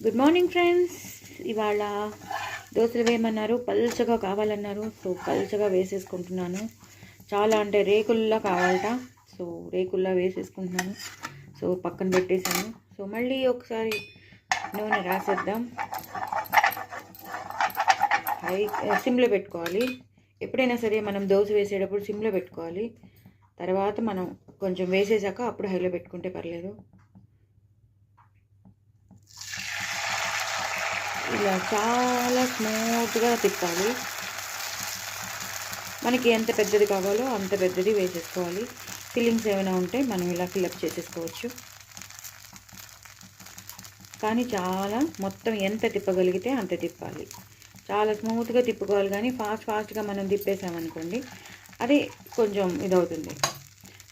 Good morning friends. ఇవాళ దోశలు వేయమన్నారు, పల్చగా కావాలన్నారు. సో పల్చగా వేసేసుకుంటున్నాను. చాలా అంటే రేకుల్లా కావాలట. సో రేకుల్లా వేసేసుకుంటున్నాను. సో పక్కన పెట్టేశాను. సో మళ్ళీ ఒకసారి నూనె రాసేద్దాం. సిమ్లో పెట్టుకోవాలి. ఎప్పుడైనా సరే మనం దోశ వేసేటప్పుడు సిమ్లో పెట్టుకోవాలి. తర్వాత మనం కొంచెం వేసేసాక అప్పుడు హైలో పెట్టుకుంటే పర్లేదు. ఇలా చాలా స్మూత్గా తిప్పాలి. మనకి ఎంత పెద్దది కావాలో అంత పెద్దది వేసేసుకోవాలి. ఫిల్లింగ్స్ ఏమైనా ఉంటే మనం ఇలా ఫిల్అప్ చేసేసుకోవచ్చు. కానీ చాలా మొత్తం ఎంత తిప్పగలిగితే అంత తిప్పాలి. చాలా స్మూత్గా తిప్పుకోవాలి. కానీ ఫాస్ట్గా మనం తిప్పేసామనుకోండి అది కొంచెం ఇదవుతుంది.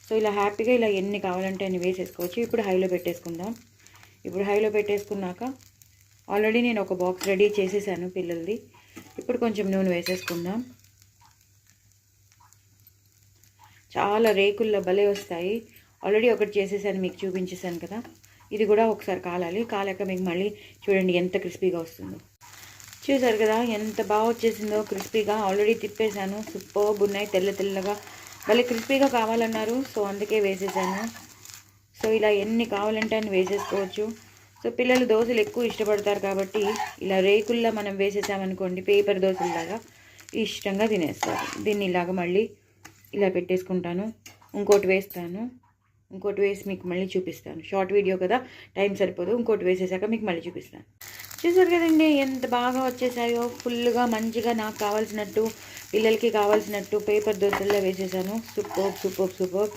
సో ఇలా హ్యాపీగా ఇలా ఎన్ని కావాలంటే అన్ని వేసేసుకోవచ్చు. ఇప్పుడు హైలో పెట్టేసుకుందాం. ఇప్పుడు హైలో పెట్టేసుకున్నాక ఆల్రెడీ నేను ఒక బాక్స్ రెడీ చేసేసాను పిల్లలది. ఇప్పుడు కొంచెం నూనె వేసేసుకుందాం. చాలా రేకుల్లో భలే వస్తాయి. ఆల్రెడీ ఒకటి చేసేసాను, మీకు చూపించేసాను కదా. ఇది కూడా ఒకసారి కాలాలి. కాలాక మీకు మళ్ళీ చూడండి ఎంత క్రిస్పీగా వస్తుందో. చూసారు కదా ఎంత బాగా వచ్చేసిందో క్రిస్పీగా. ఆల్రెడీ తిప్పేశాను. సూపర్బ్ ఉన్నాయి, తెల్లగా భలే క్రిస్పీగా కావాలన్నారు. సో అందుకే వేసేసాను. సో ఇలా ఎన్ని కావాలంటే అన్ని వేసేసుకోవచ్చు. సో పిల్లలు దోశలు ఎక్కువ ఇష్టపడతారు కాబట్టి ఇలా రేకుల్లా మనం వేసేసామనుకోండి, పేపర్ దోశలాగా ఇష్టంగా తినేస్తారు. దీన్ని ఇలాగ మళ్ళీ ఇలా పెట్టేసుకుంటాను. ఇంకోటి వేస్తాను. ఇంకోటి వేసి మీకు మళ్ళీ చూపిస్తాను. షార్ట్ వీడియో కదా, టైం సరిపోదు. ఇంకోటి వేసేసాక మీకు మళ్ళీ చూపిస్తాను. చూసారు కదండి ఎంత బాగా వచ్చేసాయో. ఫుల్గా మంచిగా నాకు కావాల్సినట్టు, పిల్లలకి కావాల్సినట్టు పేపర్ దోశల్లో వేసేసాను. సూపర్.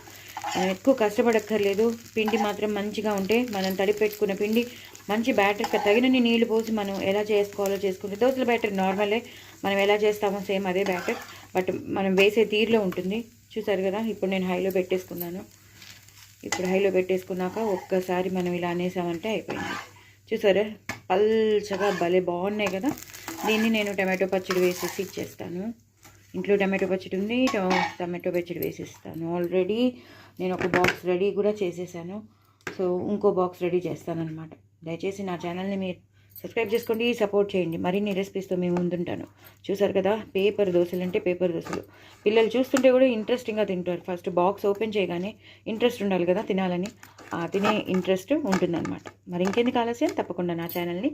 మనం ఎక్కువ కష్టపడక్కర్లేదు. పిండి మాత్రం మంచిగా ఉంటే, మనం తడిపి పెట్టుకున్న పిండి మంచి బ్యాటర్ తగినన్ని నీళ్లు పోసి మనం ఎలా చేసుకోవాలో చేసుకుంటే, దోశల బ్యాటర్ నార్మలే, మనం ఎలా చేస్తామో సేమ్ అదే బ్యాటర్, బట్ మనం వేసే తీరులో ఉంటుంది. చూసారు కదా. ఇప్పుడు నేను హైలో పెట్టేసుకున్నాను. ఇప్పుడు హైలో పెట్టేసుకున్నాక ఒక్కసారి మనం ఇలా అనేసామంటే అయిపోయింది. చూసారా పల్చగా భలే బాగున్నాయి కదా. దీన్ని నేను టమాటో పచ్చడి వేసేసి ఇచ్చేస్తాను. ఇంట్లో టమాటో పచ్చడి ఉంది, టమాటో పచ్చడి వేసేస్తాను. ఆల్రెడీ నేను ఒక బాక్స్ రెడీ కూడా చేసేసాను. సో ఇంకో బాక్స్ రెడీ చేస్తానన్నమాట. దయచేసి నా ఛానల్ని మీరు సబ్స్క్రైబ్ చేసుకోండి, సపోర్ట్ చేయండి. మరిన్ని రెసిపీస్తో మేము ముందుంటాను. చూసారు కదా పేపర్ దోశలు అంటే పేపర్ దోశలు. పిల్లలు చూస్తుంటే కూడా ఇంట్రెస్టింగ్గా తింటారు. ఫస్ట్ బాక్స్ ఓపెన్ చేయగానే ఇంట్రెస్ట్ ఉండాలి కదా తినాలని. ఆ తినే ఇంట్రెస్ట్ ఉంటుందన్నమాట. మరి ఇంకెందుకు ఆలస్యం, తప్పకుండా నా ఛానల్ని